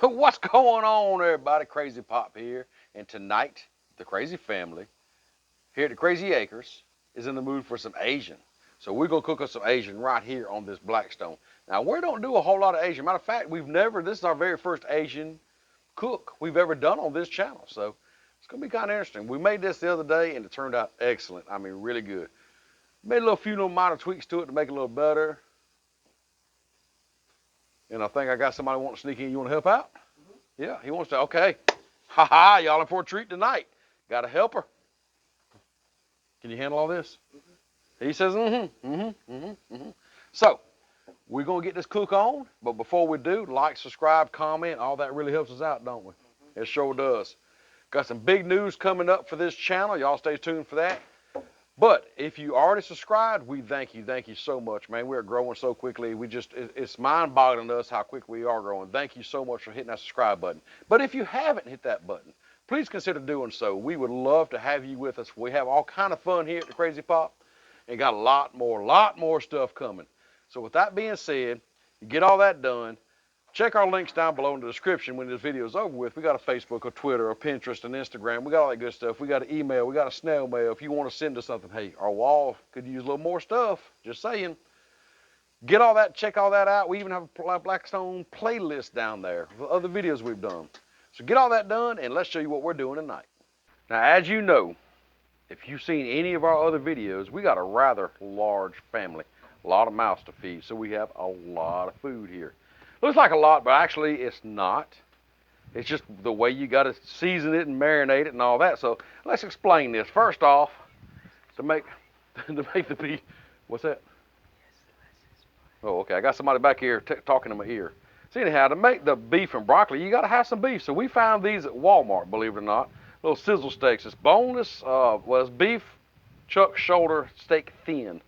What's going on, everybody? Crazy Pop here. And tonight, the Crazy family here at the Crazy Acres is in the mood for some Asian. So we're going to cook us some Asian right here on this Blackstone. Now, we don't do a whole lot of Asian. Matter of fact, this is our very first Asian cook we've ever done on this channel. So it's going to be kind of interesting. We made this the other day and it turned out excellent. I mean, really good. Made a few little minor tweaks to it to make it a little better. And I think I got somebody wanting to sneak in. You want to help out? Yeah, he wants to. Okay. Ha ha, y'all in for a treat tonight. Got a helper. Can you handle all this? He says, So, we're going to get this cook on, but before we do, like, subscribe, comment, all that really helps us out, don't we? It sure does. Got some big news coming up for this channel. Y'all stay tuned for that. But if you already subscribed, we thank you so much, man. We're growing so quickly. It's mind-boggling to us how quick we are growing. Thank you so much for hitting that subscribe button. But if you haven't hit that button, please consider doing so. We would love to have you with us. We have all kind of fun here at the Crazy Pop, and got a lot more stuff coming. So with that being said, you get all that done. Check our links down below in the description when this video is over with. We got a Facebook, a Twitter, a Pinterest, an Instagram. We got all that good stuff. We got an email. We got a snail mail. If you want to send us something, hey, our wall could use a little more stuff. Just saying. Get all that, check all that out. We even have a Blackstone playlist down there with other videos we've done. So get all that done, and let's show you what we're doing tonight. Now, as you know, if you've seen any of our other videos, we got a rather large family. A lot of mouths to feed, so we have a lot of food here. Looks like a lot, but actually it's not. It's just the way you got to season it and marinate it and all that. So let's explain this. First off, to make the beef, what's that? Oh, okay. I got somebody back here talking in my ear. So anyhow, to make the beef and broccoli, you got to have some beef. So we found these at Walmart, believe it or not. Little sizzle steaks. It's boneless. It's beef chuck shoulder steak thin.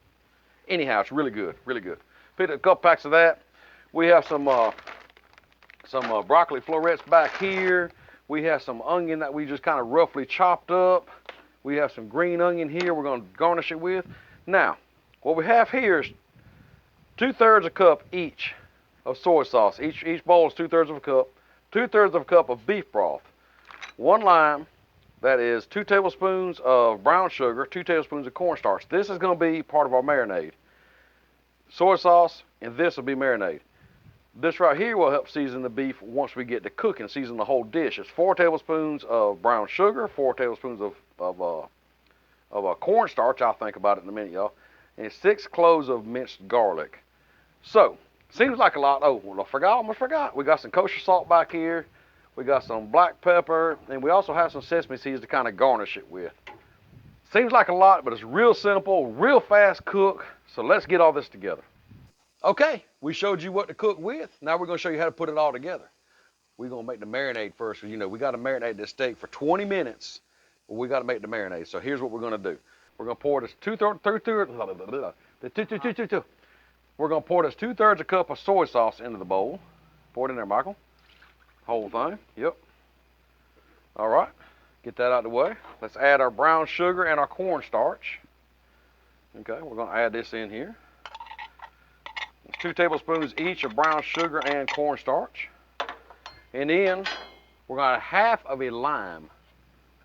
Anyhow, it's really good, really good. Picked up a couple packs of that. We have some broccoli florets back here. We have some onion that we just kind of roughly chopped up. We have some green onion here we're going to garnish it with. Now, what we have here is 2/3 a cup each of soy sauce. Each bowl is 2/3 of a cup. 2/3 of a cup of beef broth. 1 lime. That is 2 tablespoons of brown sugar, 2 tablespoons of cornstarch. This is going to be part of our marinade. Soy sauce, and this will be marinade. This right here will help season the beef once we get to cooking, season the whole dish. It's 4 tablespoons of brown sugar, 4 tablespoons of cornstarch. I'll think about it in a minute, y'all. And 6 cloves of minced garlic. So, seems like a lot. Oh, well, almost forgot. We got some kosher salt back here. We got some black pepper, and we also have some sesame seeds to kind of garnish it with. Seems like a lot, but it's real simple, real fast cook. So let's get all this together. Okay, we showed you what to cook with. Now we're going to show you how to put it all together. We're going to make the marinade first. You know, we got to marinate this steak for 20 minutes. But we got to make the marinade. So here's what we're going to do. We're going to pour this 2/3 a cup of soy sauce into the bowl. Pour it in there, Michael. Whole thing. Yep. All right. Get that out of the way. Let's add our brown sugar and our cornstarch. Okay, we're going to add this in here. 2 tablespoons each of brown sugar and cornstarch. And then we're going to add half of a lime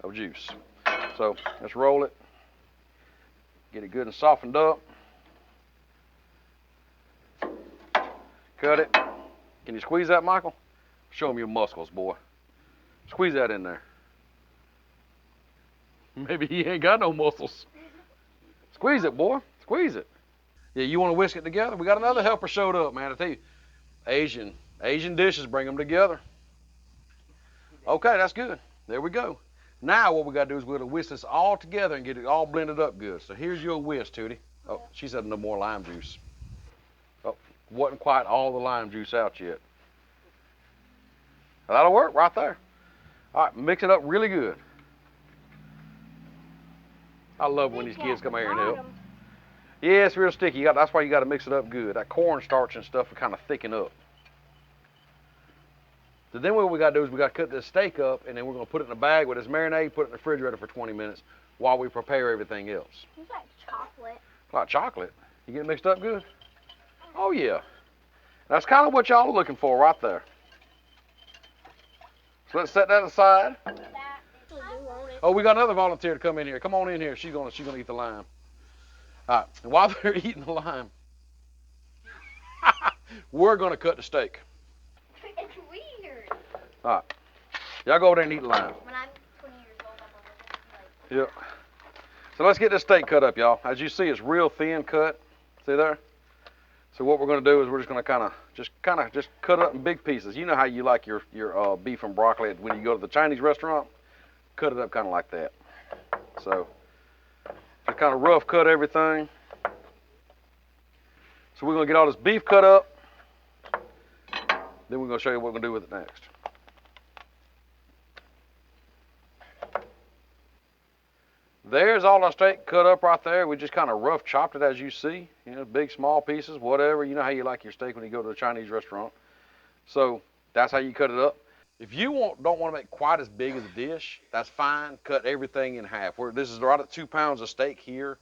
of juice. So let's roll it. Get it good and softened up. Cut it. Can you squeeze that, Michael? Show them your muscles, boy. Squeeze that in there. Maybe he ain't got no muscles. Squeeze it, boy. Squeeze it. Yeah, you want to whisk it together? We got another helper showed up, man. I tell you, Asian dishes, bring them together. Okay, that's good. There we go. Now what we got to do is we're going to whisk this all together and get it all blended up good. So here's your whisk, Tootie. Oh, she said no more lime juice. Oh, wasn't quite all the lime juice out yet. That'll work right there. All right, mix it up really good. I love when these kids come here and help. Yeah, it's real sticky. That's why you got to mix it up good. That cornstarch and stuff will kind of thicken up. So then what we got to do is we got to cut this steak up, and then we're going to put it in a bag with this marinade, put it in the refrigerator for 20 minutes while we prepare everything else. It's like chocolate. Like chocolate? You get it mixed up good? Oh, yeah. That's kind of what y'all are looking for right there. So let's set that aside. Oh, we got another volunteer to come in here. Come on in here. She's gonna eat the lime. All right. And while they're eating the lime, we're gonna cut the steak. It's weird. All right. Y'all go over there and eat the lime. When I'm 20 years old, I'm gonna Yep. So let's get this steak cut up, y'all. As you see, it's real thin cut. See there? So what we're gonna do is we're just gonna kind of just cut it up in big pieces. You know how you like your beef and broccoli when you go to the Chinese restaurant? Cut it up kind of like that. So just kind of rough cut everything. So we're gonna get all this beef cut up. Then we're gonna show you what we're gonna do with it next. There's all our steak cut up right there. We just kind of rough chopped it as you see. You know, big, small pieces, whatever. You know how you like your steak when you go to a Chinese restaurant. So that's how you cut it up. If you don't want to make quite as big as a dish, that's fine. Cut everything in half. This is right at 2 pounds of steak here.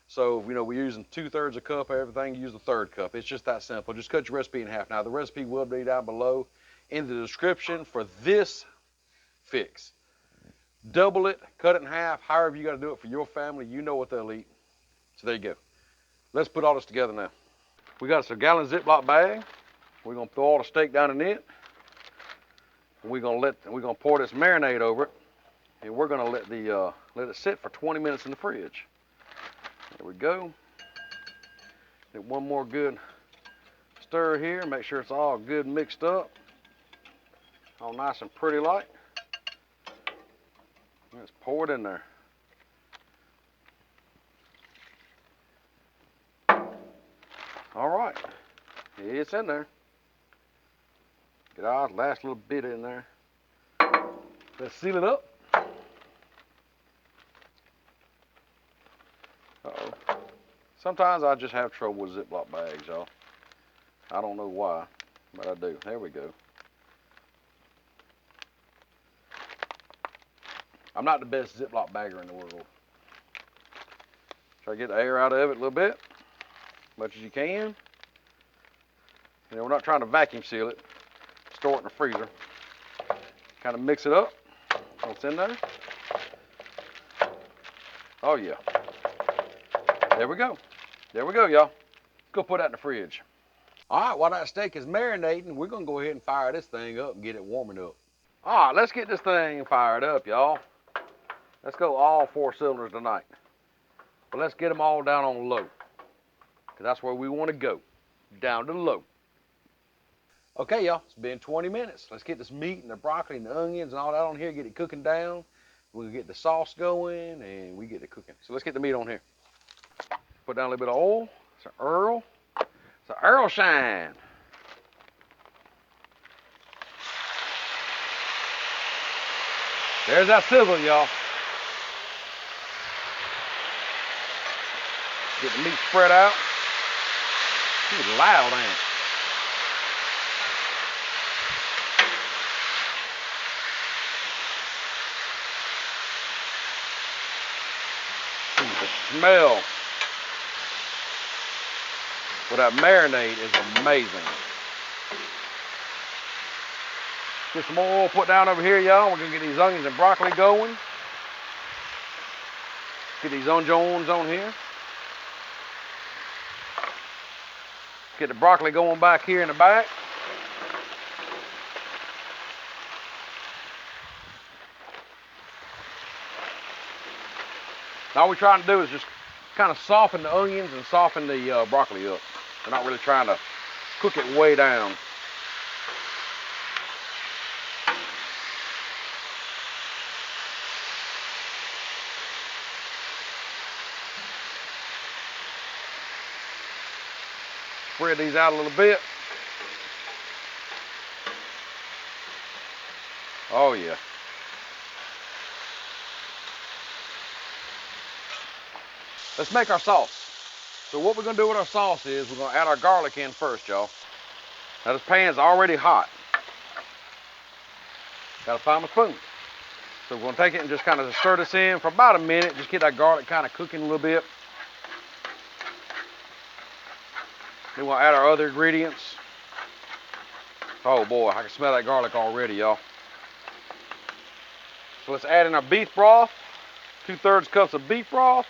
So, you know, we're using 2/3 a cup of everything. Use a third cup. It's just that simple. Just cut your recipe in half. Now, the recipe will be down below in the description for this fix. Double it, cut it in half, however you got to do it for your family. You know what they'll eat. So there you go. Let's put all this together now. We got us a gallon Ziploc bag. We're gonna throw all the steak down in it. We're gonna pour this marinade over it, and we're gonna let it sit for 20 minutes in the fridge. There we go. Get one more good stir here. Make sure it's all good mixed up, all nice and pretty like. Let's pour it in there. All right, it's in there. Get our last little bit in there. Let's seal it up. Uh-oh. Sometimes I just have trouble with Ziploc bags, y'all. I don't know why, but I do. There we go. I'm not the best Ziploc bagger in the world. Try to get the air out of it a little bit, as much as you can. You know, we're not trying to vacuum seal it. Store it in the freezer. Kind of mix it up. What's in there? Oh yeah. There we go. There we go, y'all. Let's go put that in the fridge. All right, while that steak is marinating, we're gonna go ahead and fire this thing up and get it warming up. All right, let's get this thing fired up, y'all. Let's go all 4 cylinders tonight. But let's get them all down on low, because that's where we want to go, down to low. Okay, y'all, it's been 20 minutes. Let's get this meat and the broccoli and the onions and all that on here, get it cooking down. We'll get the sauce going, and we get it cooking. So let's get the meat on here. Put down a little bit of oil. It's an Earl. It's an Earl shine. There's that sizzle, y'all. Get the meat spread out. It's loud, ain't it? The smell with that marinade is amazing. Get some more oil put down over here, y'all. We're gonna get these onions and broccoli going. Get these onions on here. Get the broccoli going back here in the back. All we're trying to do is just kind of soften the onions and soften the broccoli up. We're not really trying to cook it way down. Spread these out a little bit. Oh yeah. Let's make our sauce. So what we're gonna do with our sauce is we're gonna add our garlic in first, y'all. Now this pan's already hot. Gotta find my spoon. So we're gonna take it and just kind of stir this in for about a minute. Just get that garlic kind of cooking a little bit. Then we'll add our other ingredients. Oh boy, I can smell that garlic already, y'all. So let's add in our beef broth. 2/3 cups of beef broth.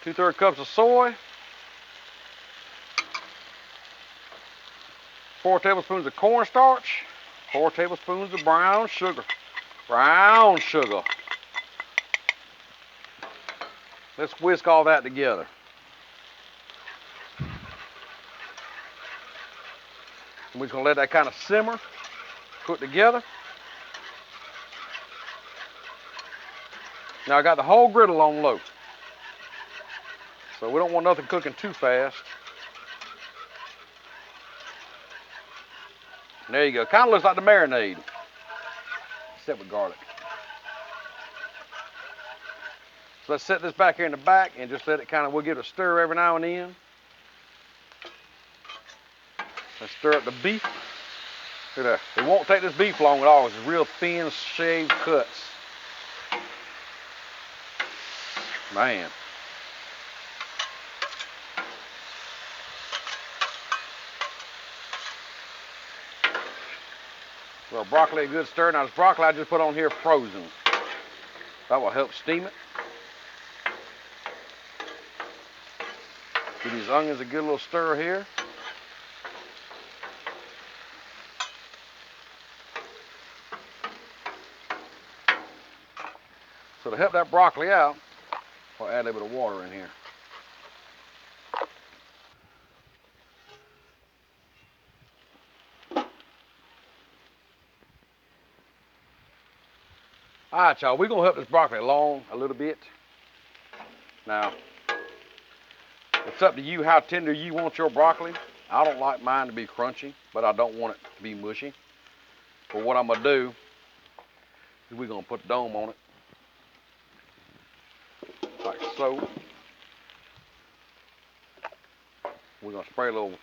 2/3 cups of soy. 4 tablespoons of cornstarch. 4 tablespoons of brown sugar. Brown sugar. Let's whisk all that together. And we're going to let that kind of simmer, cook together. Now I got the whole griddle on low. So we don't want nothing cooking too fast. And there you go. Kind of looks like the marinade, except with garlic. So let's set this back here in the back and just let it kind of, we'll give it a stir every now and then. Let's stir up the beef. Look at that. It won't take this beef long at all. It's real thin shaved cuts. Man. Well, broccoli a good stir. Now this broccoli I just put on here frozen. That will help steam it. Give these onions a good little stir here. So to help that broccoli out, I'll add a little bit of water in here. All right, y'all, we're gonna help this broccoli along a little bit. Now, it's up to you how tender you want your broccoli. I don't like mine to be crunchy, but I don't want it to be mushy. But what I'm gonna do is we're gonna put the dome on it, like so. We're gonna spray a little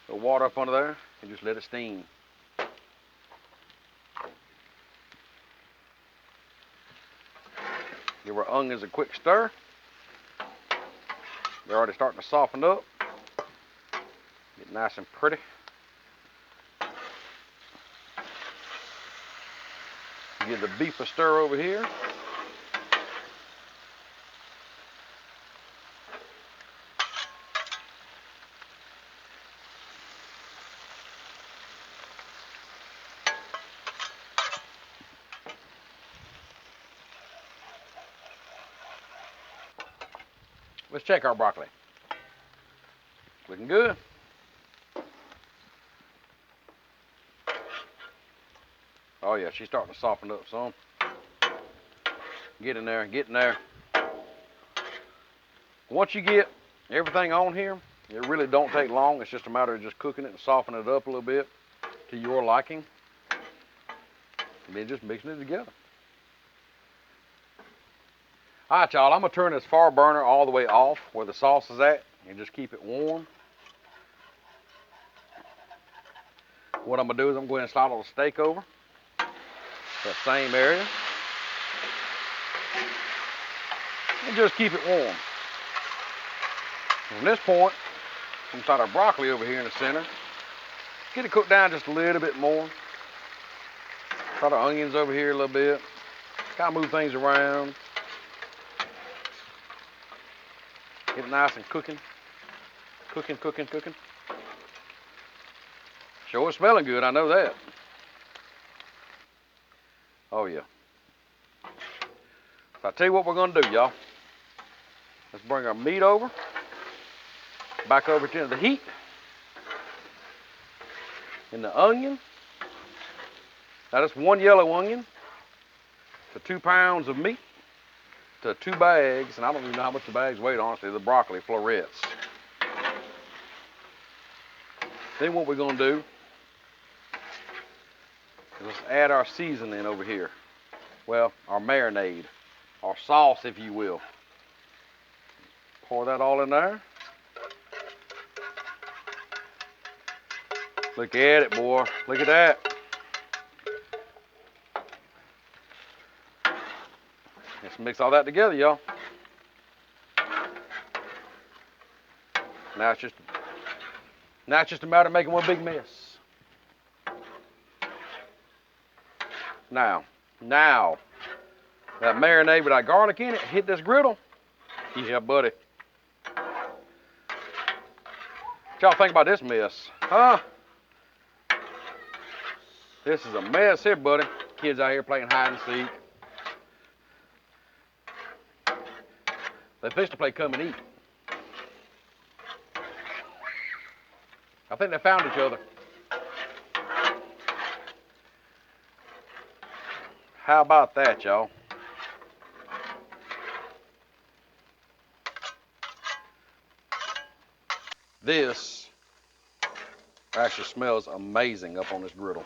water up under there and just let it steam. Give our onions a quick stir. They're already starting to soften up. Get nice and pretty. Give the beef a stir over here. Let's check our broccoli. Looking good. Oh yeah, she's starting to soften up some. Get in there, get in there. Once you get everything on here, it really don't take long. It's just a matter of just cooking it and softening it up a little bit to your liking. And then just mixing it together. All right, y'all, I'm gonna turn this fire burner all the way off where the sauce is at and just keep it warm. What I'm gonna do is I'm going to slide all the steak over that same area and just keep it warm. From this point, I'm gonna slide our broccoli over here in the center. Get it cooked down just a little bit more. Slide our onions over here a little bit. Kind of move things around. Get it nice and cooking. Cooking, cooking, cooking. Sure, it's smelling good, I know that. Oh yeah. So I'll tell you what we're gonna do, y'all. Let's bring our meat over. Back over to the heat. And the onion. Now that's 1 yellow onion to 2 pounds of meat to 2 bags, and I don't even know how much the bags weigh, honestly, the broccoli florets. Then what we're gonna do is let's add our seasoning over here. Well, our marinade, our sauce, if you will. Pour that all in there. Look at it, boy. Look at that. Let's mix all that together, y'all. Now it's just a matter of making one big mess. Now, that marinade with that garlic in it hit this griddle. Yeah, buddy. What y'all think about this mess? Huh? This is a mess here, buddy. Kids out here playing hide and seek. They fish to play come and eat. I think they found each other. How about that, y'all? This actually smells amazing up on this griddle.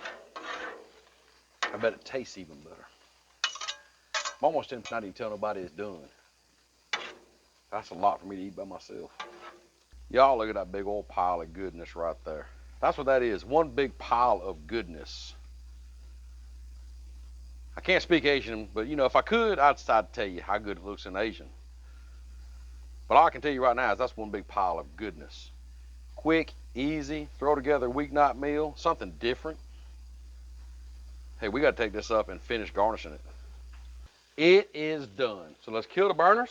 I bet it tastes even better. I'm almost tempted not to even tell nobody it's done. That's a lot for me to eat by myself. Y'all look at that big old pile of goodness right there. That's what that is, one big pile of goodness. I can't speak Asian, but you know, if I could, I'd decide to tell you how good it looks in Asian. But all I can tell you right now is that's one big pile of goodness. Quick, easy, throw together a weeknight meal, something different. Hey, we got to take this up and finish garnishing it. It is done. So let's kill the burners.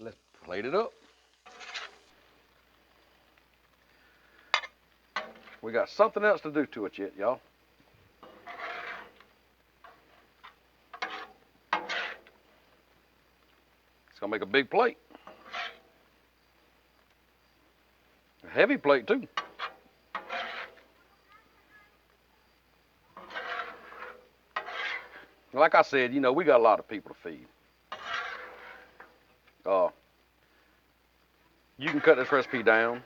Let's plate it up. We got something else to do to it yet, y'all. It's gonna make a big plate. A heavy plate too. Like I said, you know, we got a lot of people to feed. You can cut this recipe down.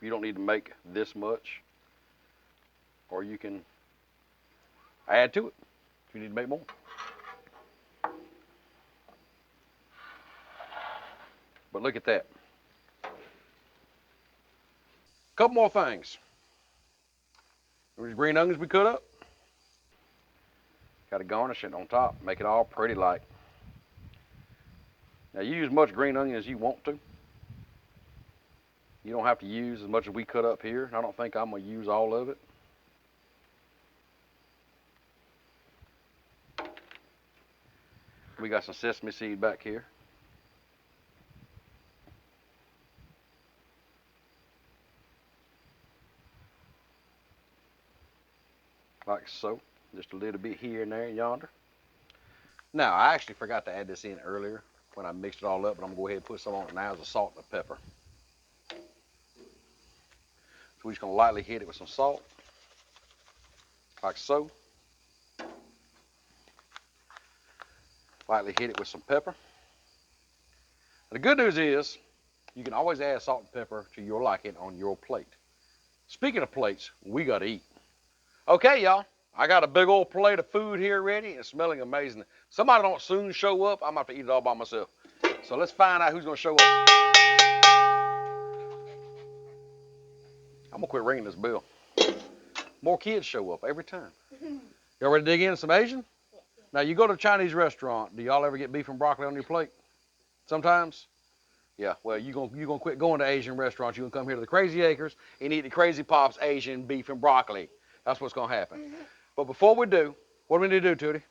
You don't need to make this much. Or you can add to it if you need to make more. But look at that. Couple more things. These green onions we cut up. Got to garnish it on top, make it all pretty like. Now you use as much green onion as you want to. You don't have to use as much as we cut up here. I don't think I'm gonna use all of it. We got some sesame seed back here. Like so. Just a little bit here and there and yonder. Now, I actually forgot to add this in earlier when I mixed it all up, but I'm gonna go ahead and put some on it now as a salt and a pepper. So we're just gonna lightly hit it with some salt, like so. Lightly hit it with some pepper. And the good news is, you can always add salt and pepper to your liking on your plate. Speaking of plates, we gotta eat. Okay, y'all. I got a big old plate of food here ready and it's smelling amazing. Somebody don't soon show up, I'm gonna have to eat it all by myself. So let's find out who's gonna show up. I'm gonna quit ringing this bell. More kids show up every time. Y'all ready to dig into some Asian? Now you go to a Chinese restaurant, do y'all ever get beef and broccoli on your plate? Sometimes? Yeah, well you gonna quit going to Asian restaurants. You're gonna come here to the Crazy Acres and eat the Crazy Pops Asian beef and broccoli. That's what's gonna happen. But before we do, what do we need to do, Tootie?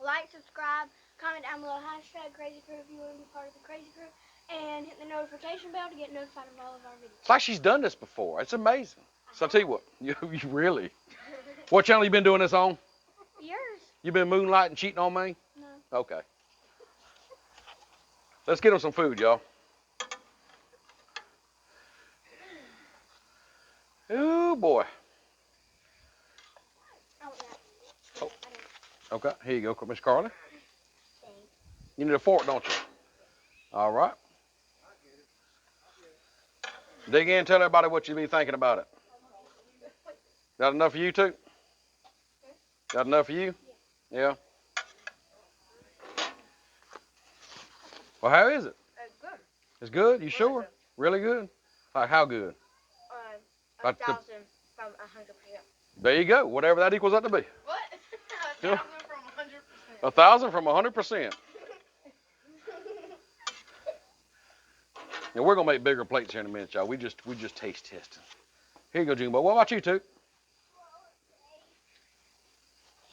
Like, subscribe, comment down below, hashtag Crazy Crew if you want to be part of the Crazy Crew, and hit the notification bell to get notified of all of our videos. It's like she's done this before. It's amazing. So I'll tell you what, you really. What channel you been doing this on? Yours? You been moonlighting, cheating on me? No. Okay. Let's get them some food, y'all. Oh boy. Oh. Okay, here you go, Miss Carly. You need a fork, don't you? All right. Dig in, tell everybody what you be thinking about it. Got enough for you too? Got enough for you? Yeah. Well, how is it? It's good. It's good? You sure? Really good? Like how good? 1,000 from 100%. There you go. Whatever that equals up to be. What? 1,000 from 100%. 1,000 from 100%. And we're gonna make bigger plates here in a minute, y'all. We just taste testing. Here you go, Jimbo. What about you, Toot?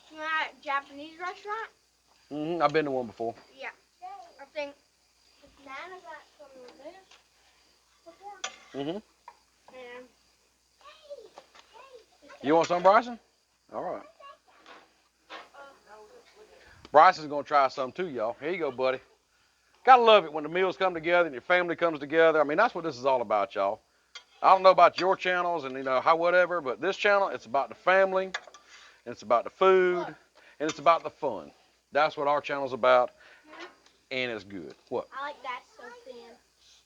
You know that Japanese restaurant? I've been to one before. Yeah. I think Nana got some of this before. And You want some, Bryson? All right. Bryson's going to try some too, y'all. Here you go, buddy. Gotta love it when the meals come together and your family comes together. I mean, that's what this is all about, y'all. I don't know about your channels and, how whatever, but this channel, it's about the family, and it's about the food, and it's about the fun. That's what our channel's about, and it's good. What? I like that so thin.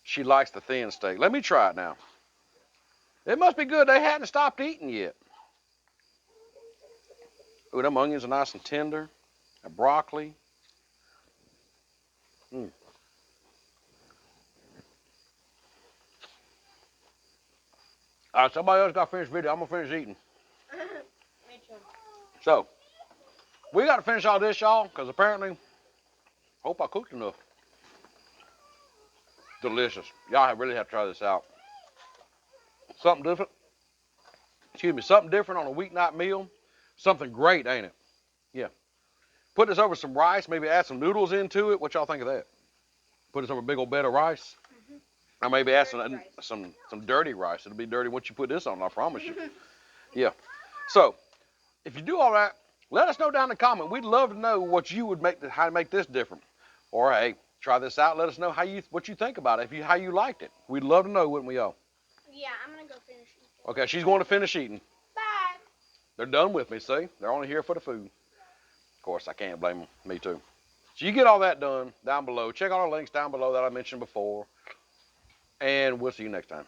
She likes the thin steak. Let me try it now. It must be good. They hadn't stopped eating yet. Ooh, them onions are nice and tender. And broccoli. All right, somebody else got to finish video. I'm going to finish eating. Me too. So, we got to finish all this, y'all, because apparently, hope I cooked enough. Delicious. Y'all really have to try this out. Something different. Excuse me, something different on a weeknight meal. Something great, ain't it? Yeah. Put this over some rice, maybe add some noodles into it. What y'all think of that? Put this over a big old bed of rice. Or maybe add some dirty rice. It'll be dirty once you put this on, I promise you. Yeah. So, if you do all that, let us know down in the comment. We'd love to know what you would make, how to make this different. Or hey, try this out. Let us know what you think about it, how you liked it. We'd love to know, wouldn't we all? Yeah, I'm gonna go finish eating. Okay, she's going to finish eating. Bye. They're done with me, see? They're only here for the food. Of course, I can't blame them. Me too. So you get all that done down below. Check out our links down below that I mentioned before. And we'll see you next time.